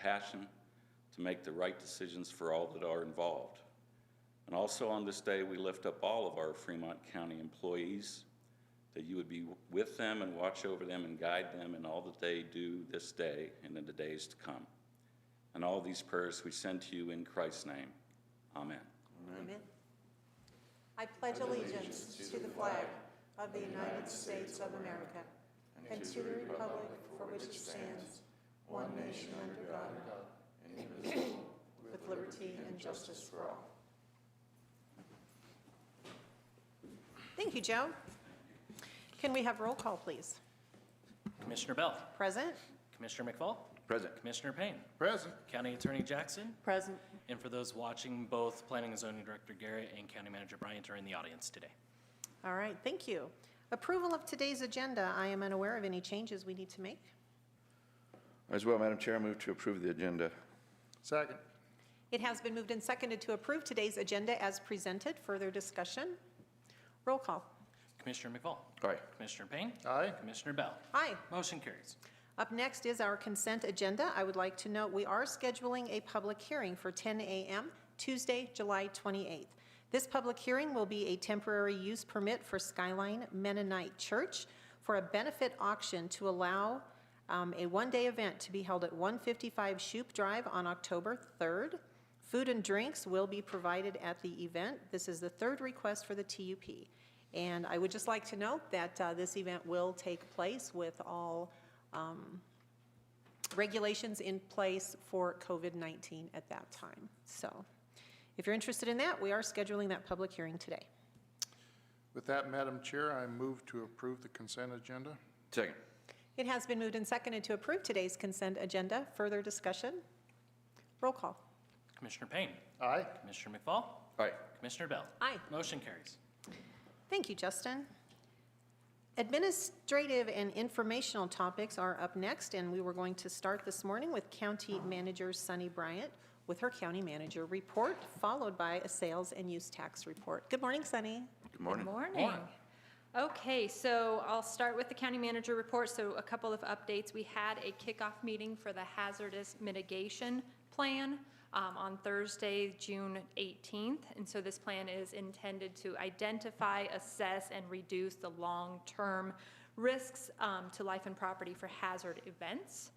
passion to make the right decisions for all that are involved. And also on this day, we lift up all of our Fremont County employees, that you would be with them and watch over them and guide them in all that they do this day and in the days to come. And all these prayers we send to you in Christ's name. Amen. Amen. I pledge allegiance to the flag of the United States of America and to the republic for which it stands, one nation under God, indivisible, with liberty and justice for all. Thank you, Joe. Can we have roll call, please? Commissioner Bell. Present. Commissioner McFall. Present. Commissioner Payne. Present. County Attorney Jackson. Present. And for those watching, both Planning and Zoning Director Garrett and County Manager Bryant are in the audience today. All right, thank you. Approval of today's agenda. I am unaware of any changes we need to make. As well, Madam Chair, I move to approve the agenda. Second. It has been moved and seconded to approve today's agenda as presented. Further discussion? Roll call. Commissioner McFall. Aye. Commissioner Payne. Aye. Commissioner Bell. Aye. Motion carries. Up next is our consent agenda. I would like to note we are scheduling a public hearing for 10 a.m. Tuesday, July 28th. This public hearing will be a temporary use permit for Skyline Mennonite Church for a benefit auction to allow a one-day event to be held at 155 Shoup Drive on October 3rd. Food and drinks will be provided at the event. This is the third request for the TUP. And I would just like to note that this event will take place with all regulations in place for COVID-19 at that time. So if you're interested in that, we are scheduling that public hearing today. With that, Madam Chair, I move to approve the consent agenda. Second. It has been moved and seconded to approve today's consent agenda. Further discussion? Roll call. Commissioner Payne. Aye. Commissioner McFall. Aye. Commissioner Bell. Aye. Motion carries. Thank you, Justin. Administrative and informational topics are up next, and we were going to start this morning with County Manager Sunny Bryant with her County Manager report, followed by a sales and use tax report. Good morning, Sunny. Good morning. Good morning. Okay, so I'll start with the County Manager report. So a couple of updates. We had a kickoff meeting for the hazardous mitigation plan on Thursday, June 18th. And so this plan is intended to identify, assess, and reduce the long-term risks to life and property for hazard events.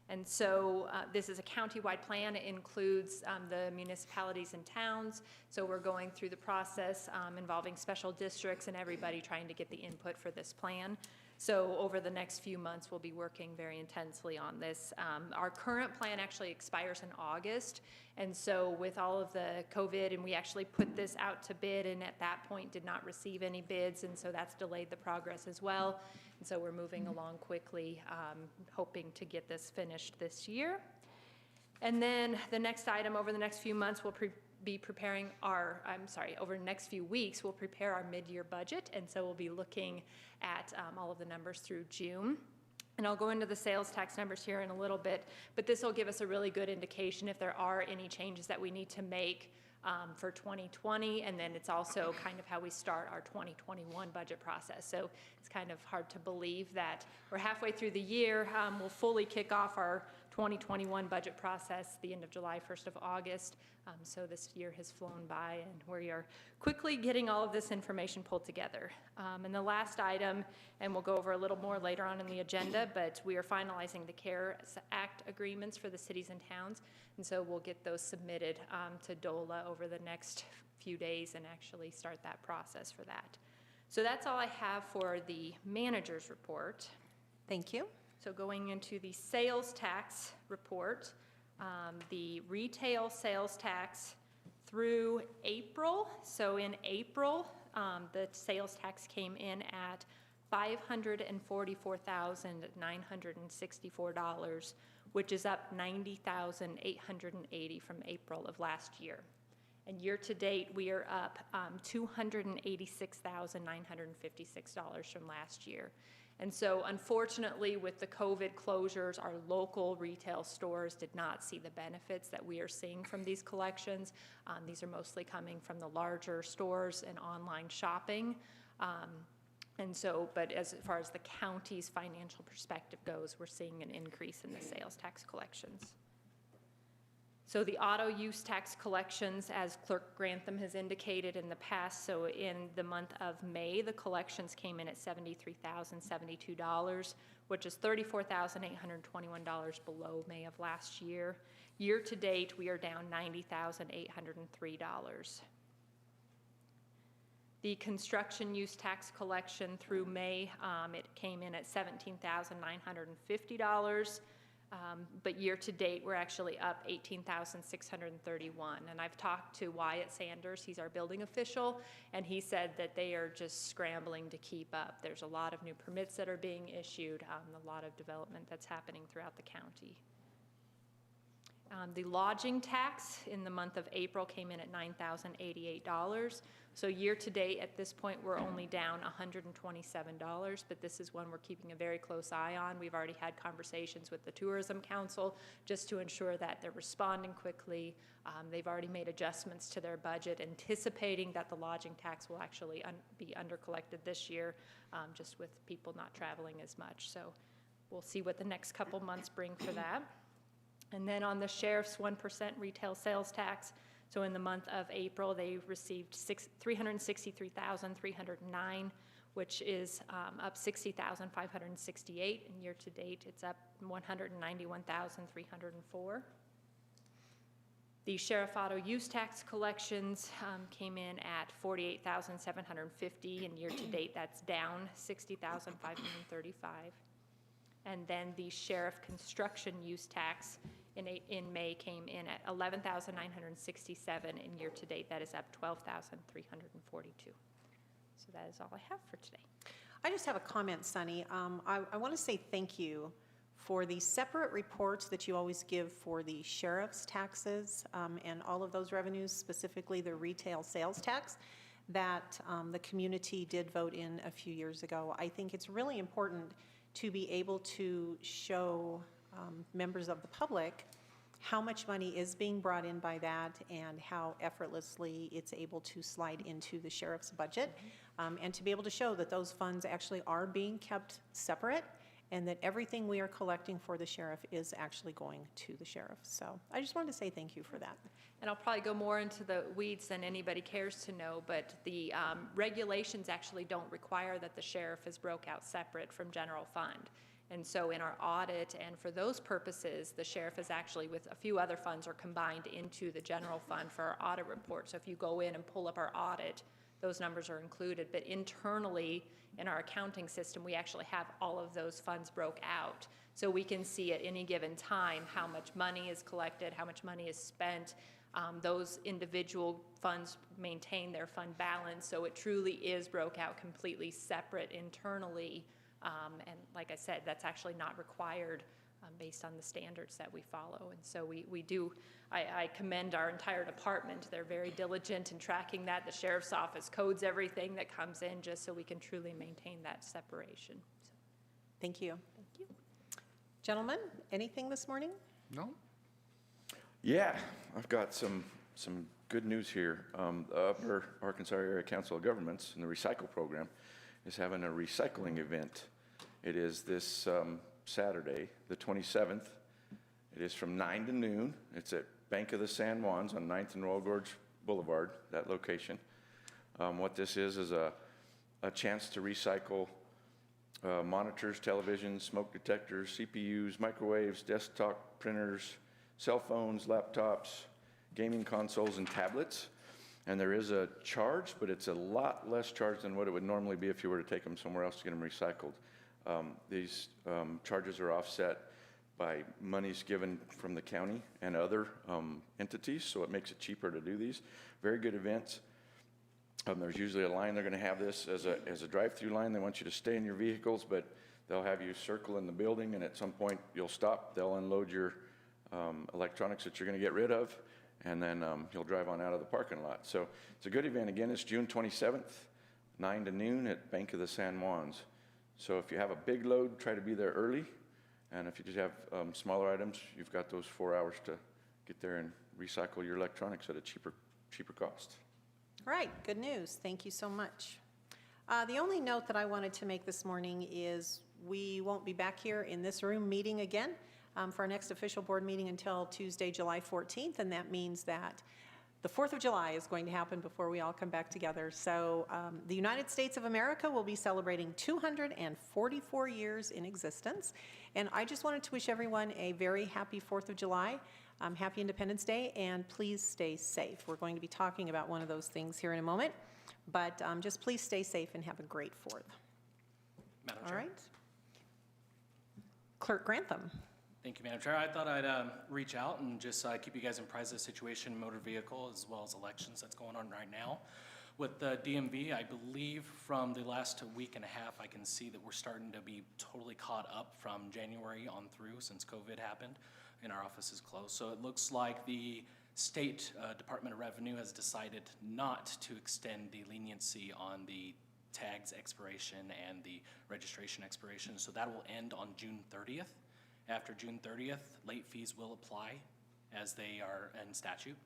And so this is a county-wide plan. It includes the municipalities and towns. So we're going through the process involving special districts and everybody trying to get the input for this plan. So over the next few months, we'll be working very intensely on this. Our current plan actually expires in August. And so with all of the COVID, and we actually put this out to bid, and at that point did not receive any bids. And so that's delayed the progress as well. And so we're moving along quickly, hoping to get this finished this year. And then the next item over the next few months, we'll be preparing over the next few weeks, we'll prepare our mid-year budget. And so we'll be looking at all of the numbers through June. And I'll go into the sales tax numbers here in a little bit, but this will give us a really good indication if there are any changes that we need to make for 2020, and then it's also kind of how we start our 2021 budget process. So it's kind of hard to believe that we're halfway through the year. We'll fully kick off our 2021 budget process the end of July, 1st of August. So this year has flown by, and we are quickly getting all of this information pulled together. And the last item, and we'll go over a little more later on in the agenda, but we are finalizing the CARES Act agreements for the cities and towns. And so we'll get those submitted to DOLA over the next few days and actually start that process for that. So that's all I have for the manager's report. Thank you. So going into the sales tax report, the retail sales tax through April. So in April, the sales tax came in at $544,964, which is up $90,880 from April of last year. And year to date, we are up $286,956 from last year. And so unfortunately, with the COVID closures, our local retail stores did not see the benefits that we are seeing from these collections. These are mostly coming from the larger stores and online shopping. And so, but as far as the county's financial perspective goes, we're seeing an increase in the sales tax collections. So the auto use tax collections, as Clerk Grantham has indicated in the past, so in the month of May, the collections came in at $73,072, which is $34,821 below May of last year. Year to date, we are down $90,803. The construction use tax collection through May, it came in at $17,950. But year to date, we're actually up $18,631. And I've talked to Wyatt Sanders, he's our building official, and he said that they are just scrambling to keep up. There's a lot of new permits that are being issued, a lot of development that's happening throughout the county. The lodging tax in the month of April came in at $9,088. So year to date, at this point, we're only down $127, but this is one we're keeping a very close eye on. We've already had conversations with the Tourism Council just to ensure that they're responding quickly. They've already made adjustments to their budget, anticipating that the lodging tax will actually be under-collected this year, just with people not traveling as much. So we'll see what the next couple months bring for that. And then on the sheriff's 1% retail sales tax, so in the month of April, they received $363,309, which is up $60,568, and year to date, it's up $191,304. The sheriff auto use tax collections came in at $48,750, and year to date, that's down $60,535. And then the sheriff construction use tax in May came in at $11,967, and year to date that is up $12,342. So that is all I have for today. I just have a comment, Sunny. I want to say thank you for the separate reports that you always give for the sheriff's taxes and all of those revenues, specifically the retail sales tax that the community did vote in a few years ago. I think it's really important to be able to show members of the public how much money is being brought in by that and how effortlessly it's able to slide into the sheriff's budget, and to be able to show that those funds actually are being kept separate and that everything we are collecting for the sheriff is actually going to the sheriff. So I just wanted to say thank you for that. And I'll probably go more into the weeds than anybody cares to know, but the regulations actually don't require that the sheriff is broke out separate from general fund. And so in our audit, and for those purposes, the sheriff is actually, with a few other funds, are combined into the general fund for our audit report. So if you go in and pull up our audit, those numbers are included. But internally, in our accounting system, we actually have all of those funds broke out. So we can see at any given time how much money is collected, how much money is spent. Those individual funds maintain their fund balance. So it truly is broke out completely separate internally. And like I said, that's actually not required based on the standards that we follow. And so we do, I commend our entire department. They're very diligent in tracking that. The sheriff's office codes everything that comes in just so we can truly maintain that separation. So, Thank you. thank you. Gentlemen, anything this morning? No? Yeah, I've got some good news here. The Upper Arkansas Area Council of Governments and the Recycle Program is having a recycling event. It is this Saturday, the 27th. It is from 9 to noon. It's at Bank of the San Juans on 9th and Royal Gorge Boulevard, that location. What this is a chance to recycle monitors, televisions, smoke detectors, CPUs, microwaves, desktop printers, cell phones, laptops, gaming consoles, and tablets. And there is a charge, but it's a lot less charge than what it would normally be if you were to take them somewhere else to get them recycled. These charges are offset by monies given from the county and other entities, so it makes it cheaper to do these. Very good events. There's usually a line. They're going to have this as a drive-through line. They want you to stay in your vehicles, but they'll have you circle in the building, and at some point you'll stop. They'll unload your electronics that you're going to get rid of, and then you'll drive on out of the parking lot. So it's a good event. Again, it's June 27th, 9 to noon at Bank of the San Juans. So if you have a big load, try to be there early. And if you just have smaller items, you've got those 4 hours to get there and recycle your electronics at a cheaper cost. All right, good news. Thank you so much. The only note that I wanted to make this morning is we won't be back here in this room meeting again for our next official board meeting until Tuesday, July 14th, and that means that the 4th of July is going to happen before we all come back together. So the United States of America will be celebrating 244 years in existence. And I just wanted to wish everyone a very happy 4th of July, happy Independence Day, and please stay safe. We're going to be talking about one of those things here in a moment, but just please stay safe and have a great 4th. Madam All Chair. right. Clerk Grantham. Thank you, Madam Chair. I thought I'd reach out and just keep you guys apprised of the situation in motor vehicle as well as elections that's going on right now. With the DMV, I believe from the last week and a half, I can see that we're starting to be totally caught up from January on through since COVID happened and our office is closed. So it looks like the State Department of Revenue has decided not to extend the leniency on the tags expiration and the registration expiration. So that will end on June 30th. After June 30th, late fees will apply as they are in statute.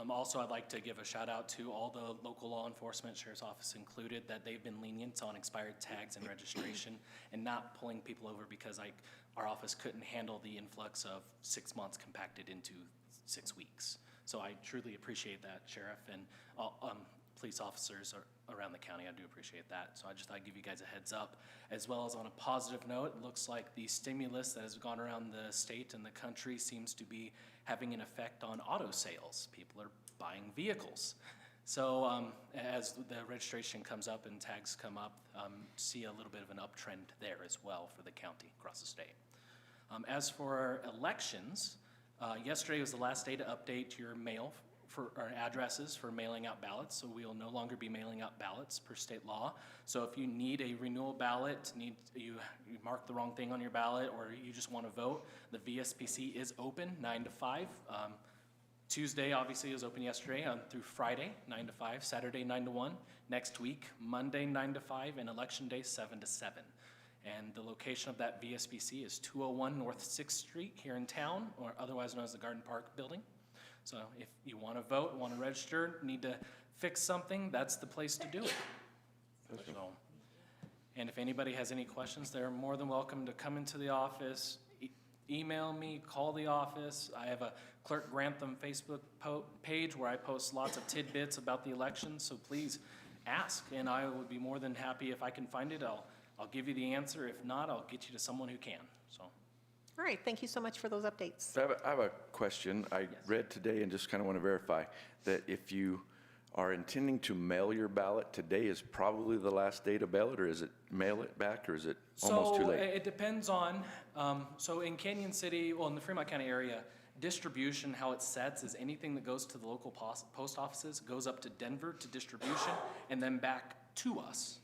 Also, I'd like to give a shout out to all the local law enforcement, Sheriff's Office included, that they've been lenient on expired tags and registration and not pulling people over because our office couldn't handle the influx of 6 months compacted into 6 weeks. So I truly appreciate that, Sheriff, and police officers around the county. I do appreciate that. So I just thought I'd give you guys a heads up. As well as on a positive note, it looks like the stimulus that has gone around the state and the country seems to be having an effect on auto sales. People are buying vehicles. So as the registration comes up and tags come up, see a little bit of an uptrend there as well for the county across the state. As for elections, yesterday was the last day to update your mail for our addresses for mailing out ballots, so we will no longer be mailing out ballots per state law. So if you need a renewal ballot, you mark the wrong thing on your ballot, or you just want to vote, the VSPC is open 9 to 5. Tuesday obviously was open yesterday through Friday 9 to 5, Saturday 9 to 1, next week Monday 9 to 5, and election day 7 to 7. And the location of that VSPC is 201 North 6th Street here in town, or otherwise known as the Garden Park Building. So if you want to vote, want to register, need to fix something, that's the place to do it. So, and if anybody has any questions, they're more than welcome to come into the office, email me, call the office. I have a Clerk Grantham Facebook page where I post lots of tidbits about the election, so please ask, and I would be more than happy if I can find it. I'll give you the answer. If not, I'll get you to someone who can. So. All right, thank you so much for those updates. I have a question. I read today and just kind of want to verify that if you are intending to mail your ballot, today is probably the last day to mail it, or is it mail it back, or is it almost too late? So it depends on, so in Canyon City, well, in the Fremont County area, distribution, how it sets is anything that goes to the local post offices goes up to Denver to distribution and then back to us.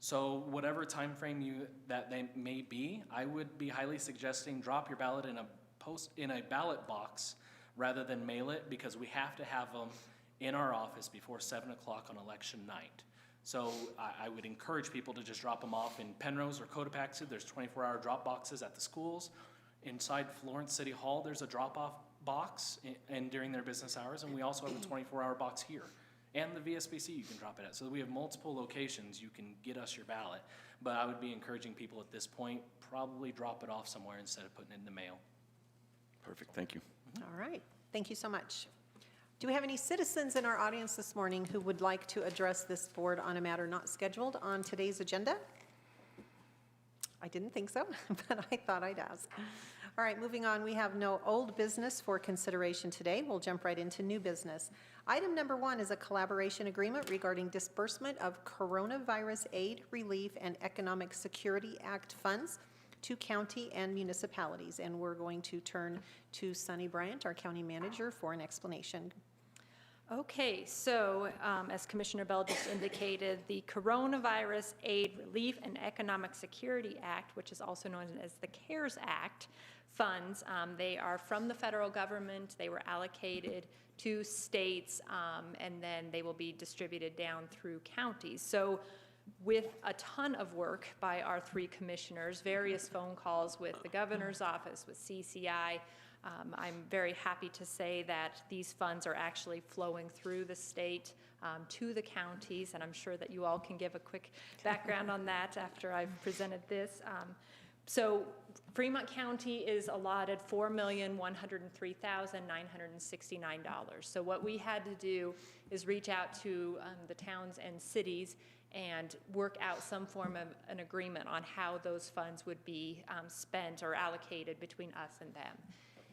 So whatever time frame that they may be, I would be highly suggesting drop your ballot in a ballot box rather than mail it, because we have to have them in our office before 7 o'clock on election night. So I would encourage people to just drop them off in Penrose or Cotopaxi. There's 24-hour drop boxes at the schools. Inside Florence City Hall, there's a drop-off box and during their business hours, and we also have a 24-hour box here. And the VSBC you can drop it at. So we have multiple locations you can get us your ballot. But I would be encouraging people at this point, probably drop it off somewhere instead of putting it in the mail. Perfect, thank you. All right, thank you so much. Do we have any citizens in our audience this morning who would like to address this board on a matter not scheduled on today's agenda? I didn't think so, but I thought I'd ask. All right, moving on, we have no old business for consideration today. We'll jump right into new business. Item number 1 is a collaboration agreement regarding disbursement of Coronavirus Aid, Relief, and Economic Security Act funds to county and municipalities. And we're going to turn to Sunny Bryant, our county manager, for an explanation. Okay, so as Commissioner Bell just indicated, the Coronavirus Aid, Relief, and Economic Security Act, which is also known as the CARES Act, funds, they are from the federal government. They were allocated to states, and then they will be distributed down through counties. So with a ton of work by our 3 commissioners, various phone calls with the governor's office, with CCI, I'm very happy to say that these funds are actually flowing through the state to the counties, and I'm sure that you all can give a quick background on that after I've presented this. So Fremont County is allotted $4,103,969. So what we had to do is reach out to the towns and cities and work out some form of an agreement on how those funds would be spent or allocated between us and them.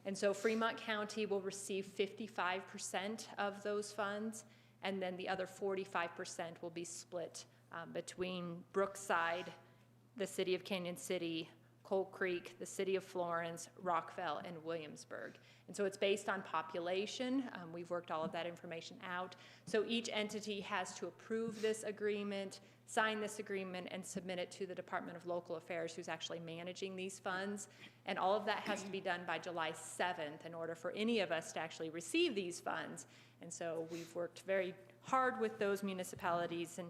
And so Fremont County will receive 55% of those funds, and then the other 45% will be split between Brookside, the city of Canyon City, Coal Creek, the city of Florence, Rockville, and Williamsburg. And so it's based on population. We've worked all of that information out. So each entity has to approve this agreement, sign this agreement, and submit it to the Department of Local Affairs, who's actually managing these funds. And all of that has to be done by July 7th in order for any of us to actually receive these funds. And so we've worked very hard with those municipalities and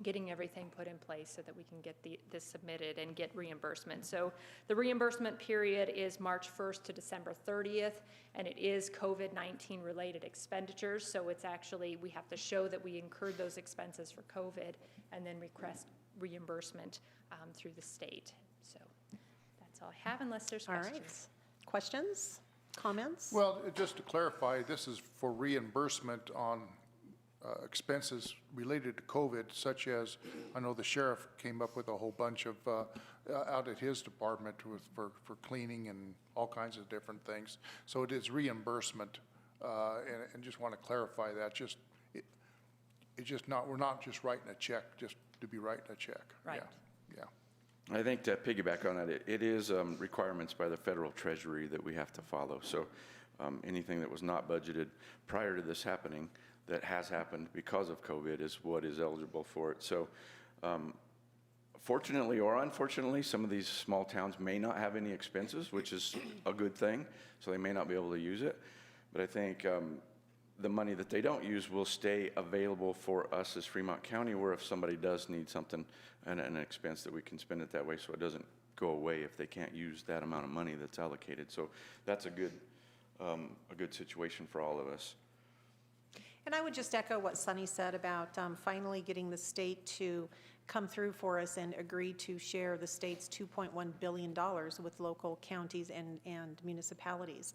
getting everything put in place so that we can get this submitted and get reimbursement. So the reimbursement period is March 1st to December 30th, and it is COVID-19 related expenditures. So it's actually, we have to show that we incurred those expenses for COVID and then request reimbursement through the state. So that's all I have unless there's All questions. right. Questions, comments? Well, just to clarify, this is for reimbursement on expenses related to COVID, such as, I know the sheriff came up with a whole bunch of, out at his department for cleaning and all kinds of different things. So it is reimbursement, and just want to clarify that, it's just not, we're not just writing a check just to be writing a check. Right. Yeah. I think to piggyback on that, it is requirements by the federal treasury that we have to follow. So anything that was not budgeted prior to this happening that has happened because of COVID is what is eligible for it. So fortunately or unfortunately, some of these small towns may not have any expenses, which is a good thing. So they may not be able to use it. But I think the money that they don't use will stay available for us as Fremont County, where if somebody does need something and an expense, that we can spend it that way so it doesn't go away if they can't use that amount of money that's allocated. So that's a good situation for all of us. And I would just echo what Sunny said about finally getting the state to come through for us and agree to share the state's $2.1 billion with local counties and municipalities.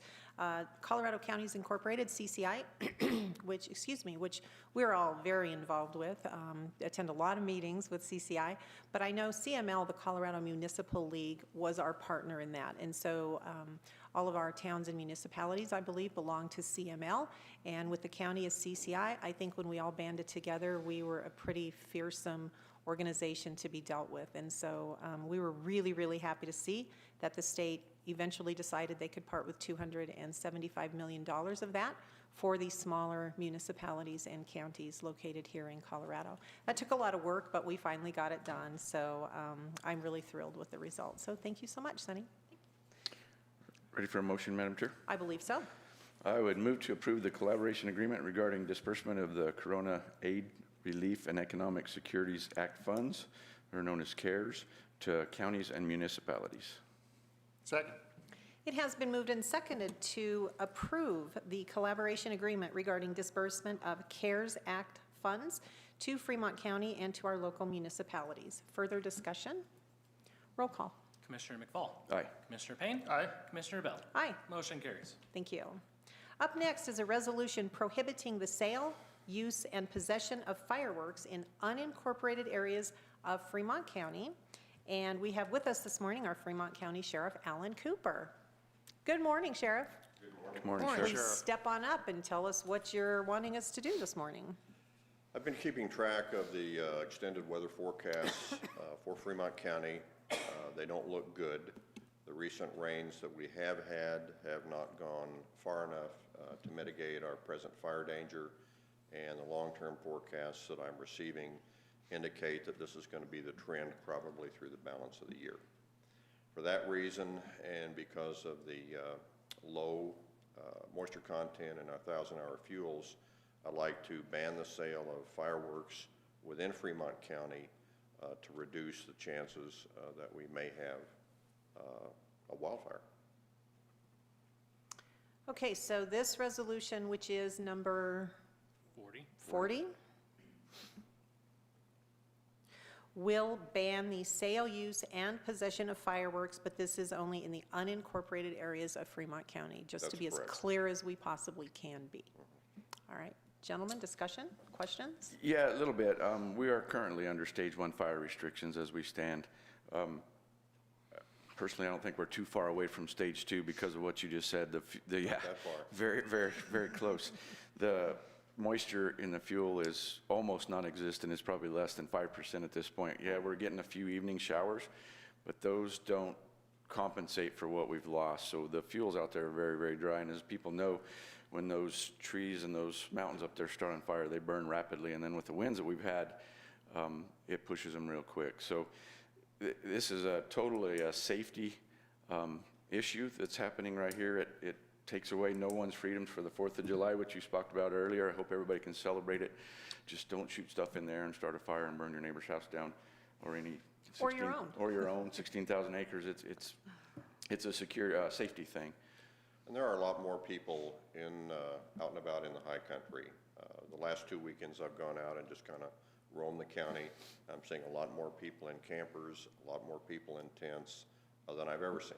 Colorado Counties Incorporated, CCI, which we're all very involved with, attend a lot of meetings with CCI, but I know CML, the Colorado Municipal League, was our partner in that. And so all of our towns and municipalities, I believe, belong to CML, and with the county as CCI, I think when we all banded together, we were a pretty fearsome organization to be dealt with. And so we were really, really happy to see that the state eventually decided they could part with $275 million of that for these smaller municipalities and counties located here in Colorado. That took a lot of work, but we finally got it done. So I'm really thrilled with the results. So thank you so much, Sunny. Ready for a motion, Madam Chair? I believe so. I would move to approve the collaboration agreement regarding disbursement of the Corona Aid, Relief, and Economic Securities Act funds, or known as CARES, to counties and municipalities. Second. It has been moved and seconded to approve the collaboration agreement regarding disbursement of CARES Act funds to Fremont County and to our local municipalities. Further discussion? Roll call. Commissioner McFall. Aye. Commissioner Payne. Aye. Commissioner Bell. Aye. Motion carries. Thank you. Up next is a resolution prohibiting the sale, use, and possession of fireworks in unincorporated areas of Fremont County. And we have with us this morning our Fremont County Sheriff, Alan Cooper. Good morning, Sheriff. Good morning, Sheriff. Please step on up and tell us what you're wanting us to do this morning. I've been keeping track of the extended weather forecasts for Fremont County. They don't look good. The recent rains that we have had have not gone far enough to mitigate our present fire danger, and the long-term forecasts that I'm receiving indicate that this is going to be the trend probably through the balance of the year. For that reason, and because of the low moisture content in our 1,000-hour fuels, I'd like to ban the sale of fireworks within Fremont County to reduce the chances that we may have a wildfire. Okay, so this resolution, which is number 40, will ban the sale, use, and possession of fireworks, but this is only in the unincorporated areas of Fremont County, just to That's be as correct. clear as we possibly can be. All right, gentlemen, discussion, questions? Yeah, a little bit. We are currently under stage 1 fire restrictions as we stand. Personally, I don't think we're too far away from stage 2 because of what you just said. Yeah, that far. very, very, very close. The moisture in the fuel is almost non-existent. It's probably less than 5% at this point. Yeah, we're getting a few evening showers, but those don't compensate for what we've lost. So the fuels out there are very, very dry. And as people know, when those trees and those mountains up there start on fire, they burn rapidly. And then with the winds that we've had, it pushes them real quick. So this is totally a safety issue that's happening right here. It takes away no one's freedoms for the 4th of July, which you spoke about earlier. I hope everybody can celebrate it. Just don't shoot stuff in there and start a fire and burn your neighbor's house down, or any Or your own. or your own 16,000 acres. It's a secure safety thing. And there are a lot more people out and about in the high country. The last 2 weekends I've gone out and just kind of roamed the county. I'm seeing a lot more people in campers, a lot more people in tents than I've ever seen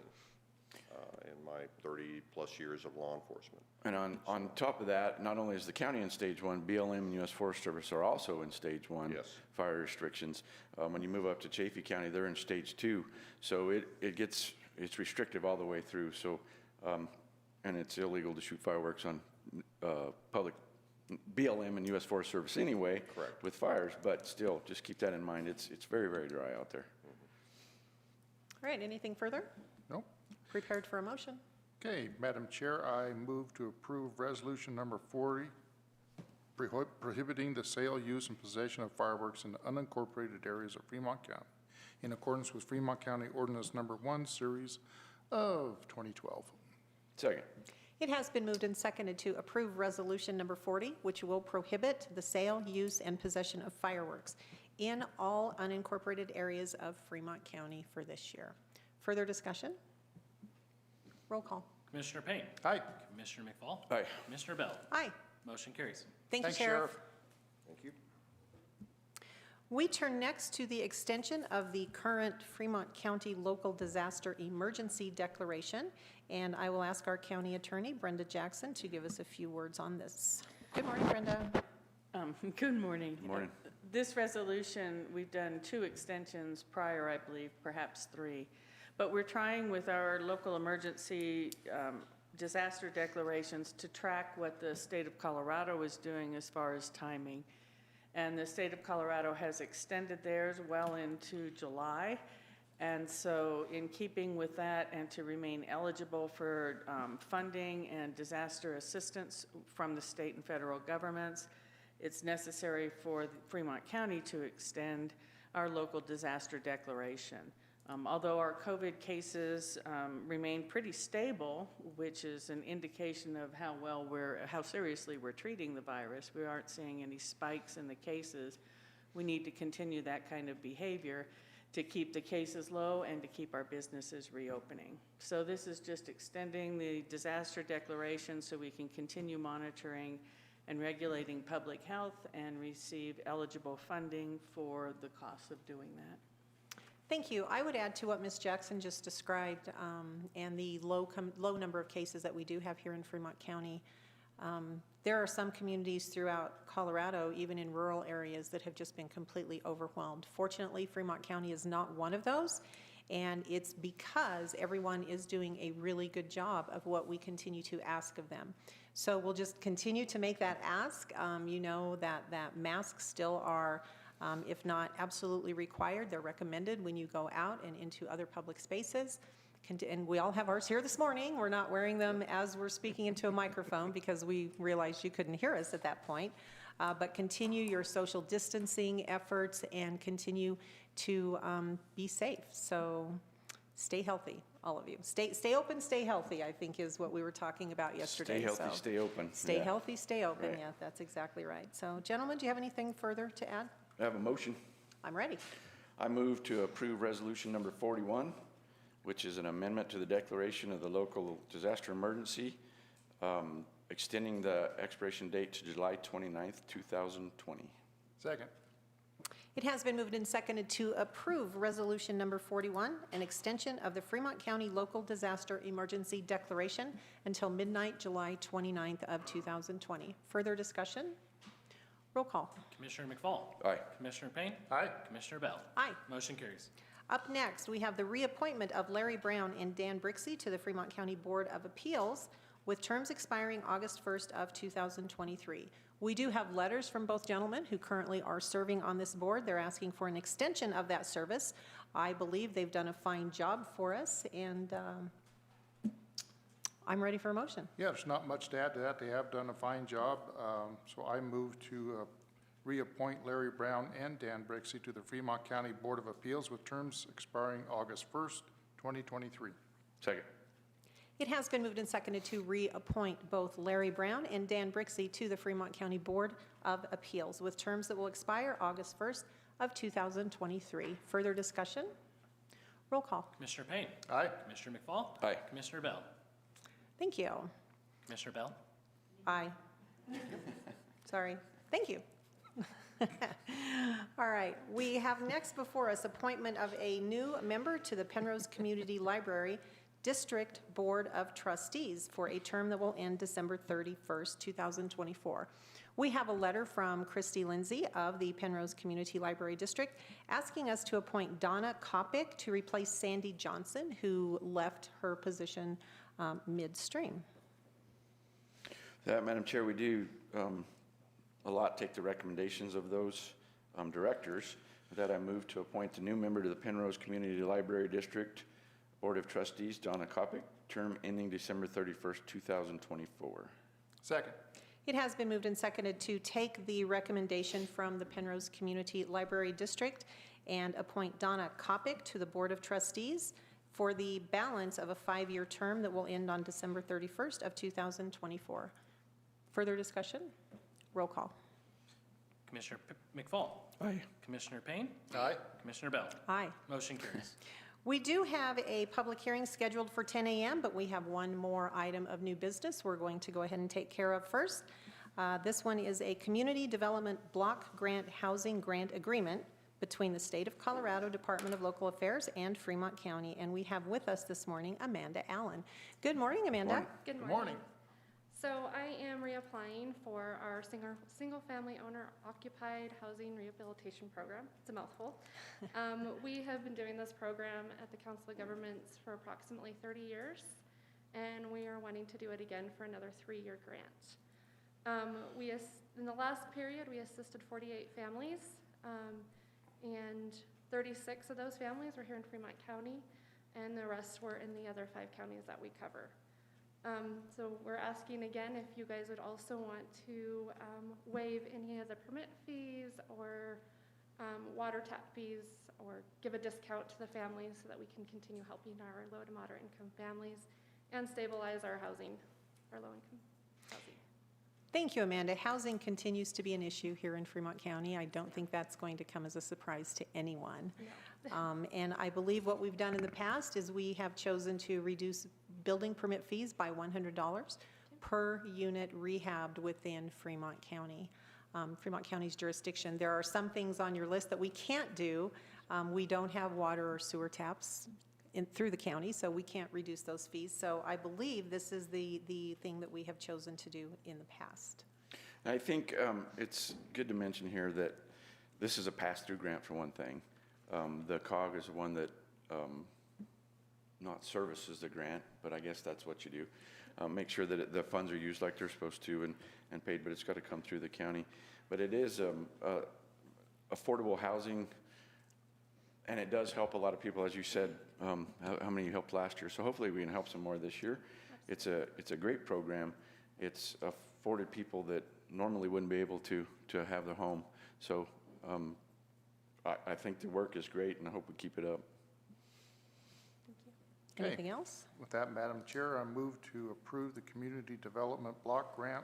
in my 30-plus years of law enforcement. And on top of that, not only is the county in stage 1, BLM and U.S. Forest Service are also in stage 1 Yes. fire restrictions. When you move up to Chaffee County, they're in stage 2. So it's restrictive all the way through. So, and it's illegal to shoot fireworks on public BLM and U.S. Forest Service anyway. Correct. With fires, but still, just keep that in mind. It's very, very dry out there. All right, anything further? Nope. Prepared for a motion? Okay, Madam Chair, I move to approve resolution number 40, prohibiting the sale, use, and possession of fireworks in unincorporated areas of Fremont County, in accordance with Fremont County Ordinance Number 1, Series of 2012. Second. It has been moved and seconded to approve Resolution Number 40, which will prohibit the sale, use, and possession of fireworks in all unincorporated areas of Fremont County for this year. Further discussion? Roll call. Commissioner Payne. Aye. Commissioner McFall. Aye. Commissioner Bell. Aye. Motion carries. Thank you, Thanks, Sheriff. Thank you. We turn next to the extension of the current Fremont County Local Disaster Emergency Declaration, and I will ask our County Attorney, Brenda Jackson, to give us a few words on this. Good morning, Brenda. Good morning. Good morning. This resolution, we've done 2 extensions prior, I believe, perhaps 3. But we're trying with our local emergency disaster declarations to track what the state of Colorado is doing as far as timing. And the state of Colorado has extended theirs well into July. And so in keeping with that and to remain eligible for funding and disaster assistance from the state and federal governments, it's necessary for Fremont County to extend our local disaster declaration. Although our COVID cases remain pretty stable, which is an indication of how seriously we're treating the virus, we aren't seeing any spikes in the cases. We need to continue that kind of behavior to keep the cases low and to keep our businesses reopening. So this is just extending the disaster declaration so we can continue monitoring and regulating public health and receive eligible funding for the cost of doing that. Thank you. I would add to what Ms. Jackson just described and the low number of cases that we do have here in Fremont County. There are some communities throughout Colorado, even in rural areas, that have just been completely overwhelmed. Fortunately, Fremont County is not one of those, and it's because everyone is doing a really good job of what we continue to ask of them. So we'll just continue to make that ask. You know that masks still are, if not absolutely required, they're recommended when you go out and into other public spaces. And we all have ours here this morning. We're not wearing them as we're speaking into a microphone because we realized you couldn't hear us at that point. But continue your social distancing efforts and continue to be safe. So stay healthy, all of you. Stay open, stay healthy, I think is what we were talking about yesterday. Stay healthy, So stay open. Stay Yeah. healthy, stay open. Right. Yeah, that's exactly right. So gentlemen, do you have anything further to add? I have a motion. I'm ready. I move to approve resolution number 41, which is an amendment to the declaration of the local disaster emergency, extending the expiration date to July 29th, 2020. Second. It has been moved and seconded to approve Resolution Number 41, an extension of the Fremont County Local Disaster Emergency Declaration until midnight, July 29th of 2020. Further discussion? Roll call. Commissioner McFall. Aye. Commissioner Payne. Aye. Commissioner Bell. Aye. Motion carries. Up next, we have the reappointment of Larry Brown and Dan Brixey to the Fremont County Board of Appeals with terms expiring August 1st of 2023. We do have letters from both gentlemen who currently are serving on this board. They're asking for an extension of that service. I believe they've done a fine job for us, and I'm ready for a motion. Yeah, there's not much to add to that. They have done a fine job. So I move to reappoint Larry Brown and Dan Brixey to the Fremont County Board of Appeals with terms expiring August 1st, 2023. Second. It has been moved and seconded to reappoint both Larry Brown and Dan Brixey to the Fremont County Board of Appeals with terms that will expire August 1st of 2023. Further discussion? Roll call. Commissioner Payne. Aye. Commissioner McFall. Aye. Commissioner Bell. Thank you. Commissioner Bell. Aye. Sorry. Thank you. All right. We have next before us appointment of a new member to the Penrose Community Library District Board of Trustees for a term that will end December 31st, 2024. We have a letter from Christy Lindsay of the Penrose Community Library District asking us to appoint Donna Copic to replace Sandy Johnson, who left her position midstream. That, Madam Chair, we do a lot take the recommendations of those directors. With that, I move to appoint the new member to the Penrose Community Library District Board of Trustees, Donna Copic, term ending December 31st, 2024. Second. It has been moved and seconded to take the recommendation from the Penrose Community Library District and appoint Donna Copic to the Board of Trustees for the balance of a 5-year term that will end on December 31st of 2024. Further discussion? Roll call. Commissioner McFall. Aye. Commissioner Payne. Aye. Commissioner Bell. Aye. Motion carries. We do have a public hearing scheduled for 10 a.m., but we have one more item of new business we're going to go ahead and take care of first. This one is a Community Development Block Grant Housing Grant Agreement between the State of Colorado Department of Local Affairs and Fremont County. And we have with us this morning Amanda Allen. Good morning, Amanda. Morning. Good Good morning. morning. So I am reapplying for our single-family owner-occupied housing rehabilitation program. It's a mouthful. We have been doing this program at the Council of Governments for approximately 30 years, and we are wanting to do it again for another 3-year grant. In the last period, we assisted 48 families, and 36 of those families were here in Fremont County, and the rest were in the other 5 counties that we cover. So we're asking again if you guys would also want to waive any of the permit fees or water tap fees, or give a discount to the families so that we can continue helping our low to moderate income families and stabilize our housing, our low income housing. Thank you, Amanda. Housing continues to be an issue here in Fremont County. I don't think that's going to come as a surprise to anyone. No. And I believe what we've done in the past is we have chosen to reduce building permit fees by $100 per unit rehabbed within Fremont County. Fremont County's jurisdiction. There are some things on your list that we can't do. We don't have water or sewer taps through the county, so we can't reduce those fees. So I believe this is the thing that we have chosen to do in the past. I think it's good to mention here that this is a pass-through grant for one thing. The COG is the one that not services the grant, but I guess that's what you do. Make sure that the funds are used like they're supposed to and paid, but it's got to come through the county. But it is affordable housing, and it does help a lot of people, as you said, how many you helped last year. So hopefully we can help some more this year. It's a great program. It's afforded people that normally wouldn't be able to have their home. So I think the work is great, and I hope we keep it up. Okay. Anything else? With that, Madam Chair, I move to approve the Community Development Block Grant.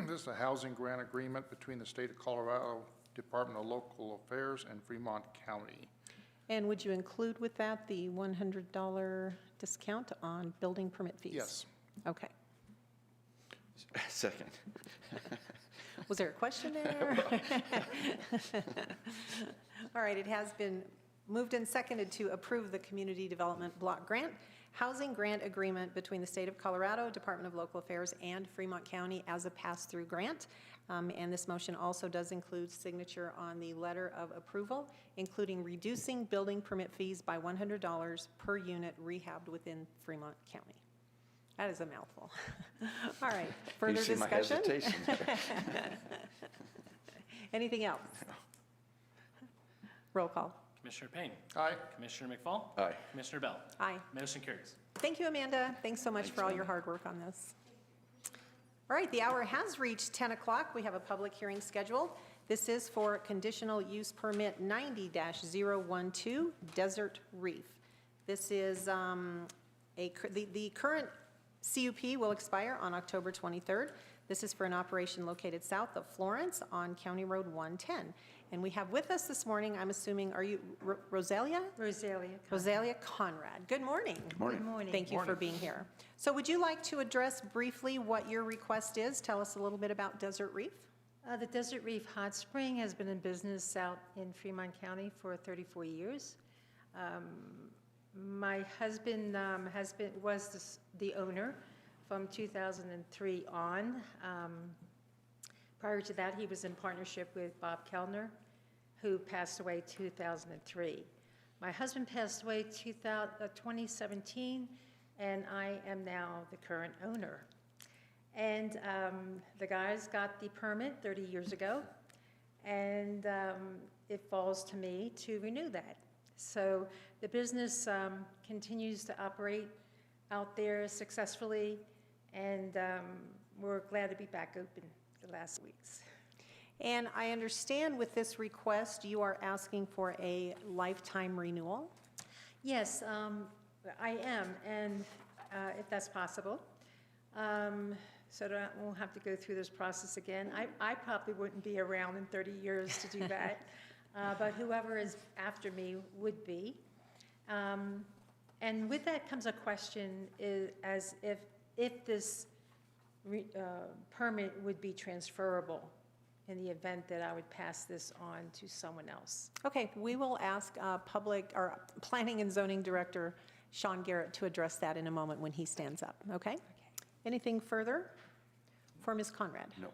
This is a housing grant agreement between the State of Colorado Department of Local Affairs and Fremont County. And would you include with that the $100 discount on building permit fees? Yes. Okay. Second. Was there a question there? All right, it has been moved and seconded to approve the Community Development Block Grant Housing Grant Agreement between the State of Colorado, Department of Local Affairs, and Fremont County as a pass-through grant. And this motion also does include signature on the letter of approval, including reducing building permit fees by $100 per unit rehabbed within Fremont County. That is a mouthful. All right, further You see my discussion? hesitation there. Anything else? Roll call. Commissioner Payne. Aye. Commissioner McFall. Aye. Commissioner Bell. Aye. Motion carries. Thank you, Amanda. Thanks so much for all your hard work on this. All right, the hour has reached 10 o'clock. We have a public hearing scheduled. This is for conditional use permit 90-012 Desert Reef. This is the current CUP will expire on October 23rd. This is for an operation located south of Florence on County Road 110. And we have with us this morning, I'm assuming, are you Rosalia? Rosalia Conrad. Good morning. Good morning. Good morning. Thank you for being here. So would you like to address briefly what your request is? Tell us a little bit about Desert Reef. The Desert Reef Hotspring has been in business out in Fremont County for 34 years. My husband was the owner from 2003 on. Prior to that, he was in partnership with Bob Kellner, who passed away 2003. My husband passed away 2017, and I am now the current owner. And the guys got the permit 30 years ago, and it falls to me to renew that. So the business continues to operate out there successfully, and we're glad to be back open the last weeks. And I understand with this request, you are asking for a lifetime renewal? Yes, I am, and if that's possible. So that I won't have to go through this process again. I probably wouldn't be around in 30 years to do that, but whoever is after me would be. And with that comes a question as if this permit would be transferable in the event that I would pass this on to someone else. Okay, we will ask Planning and Zoning Director Sean Garrett to address that in a moment when he stands up, okay? Anything further for Ms. Conrad? No.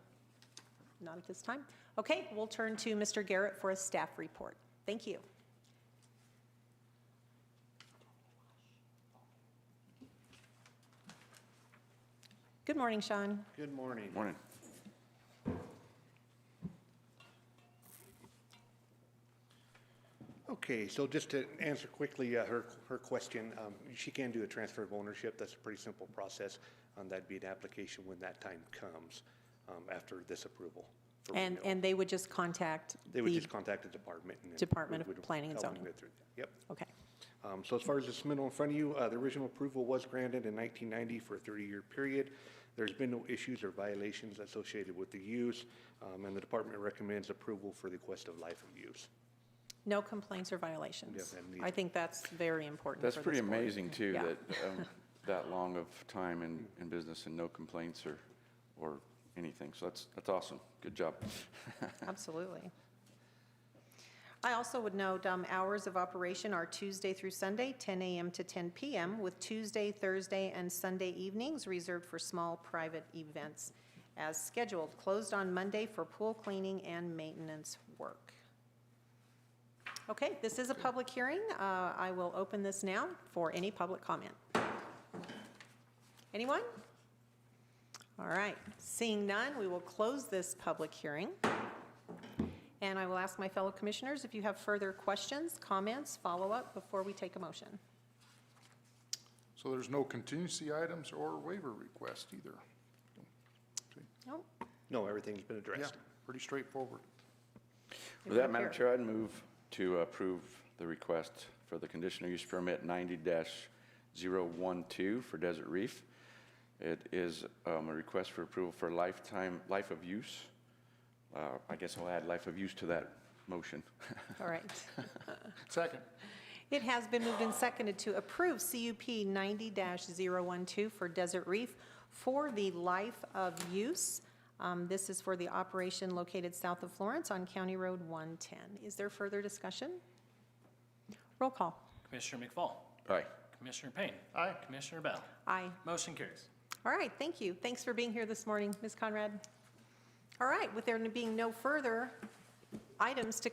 Not at this time. Okay, we'll turn to Mr. Garrett for a staff report. Thank you. Good morning, Sean. Good morning. Morning. Okay, so just to answer quickly her question, she can do a transfer of ownership. That's a pretty simple process. That'd be an application when that time comes after this approval. for renewal. And they would just contact They would the just contact the department. And then Department would of Planning and help them Zoning. go through that. Yep. Okay. So as far as the submittal in front of you, the original approval was granted in 1990 for a 30-year period. There's been no issues or violations associated with the use, and the department recommends approval for the request of life of use. No complaints or violations. Yeah, and I think that's very important. That's for pretty this board. amazing, too, Yeah. that that long of time in business and no complaints or anything. So that's awesome. Good job. Absolutely. I also would note hours of operation are Tuesday through Sunday, 10 a.m. to 10 p.m., with Tuesday, Thursday, and Sunday evenings reserved for small private events as scheduled. Closed on Monday for pool cleaning and maintenance work. Okay, this is a public hearing. I will open this now for any public comment. Anyone? All right, seeing none, we will close this public hearing. And I will ask my fellow commissioners if you have further questions, comments, follow-up before we take a motion. So there's no contingency items or waiver request either? Okay. No? No, everything's been Yeah, addressed. pretty straightforward. With that, Madam Chair, I'd move to approve the request for the conditional use permit 90-012 for Desert Reef. It is a request for approval for life of use. I guess I'll add life of use to that motion. All right. Second. It has been moved and seconded to approve CUP 90-012 for Desert Reef for the life of use. This is for the operation located south of Florence on County Road 110. Is there further discussion? Roll call. Commissioner McFall. Aye. Commissioner Payne. Aye. Commissioner Bell. Aye. Motion carries. All right, thank you. Thanks for being here this morning, Ms. Conrad. All right, with there being no further items to come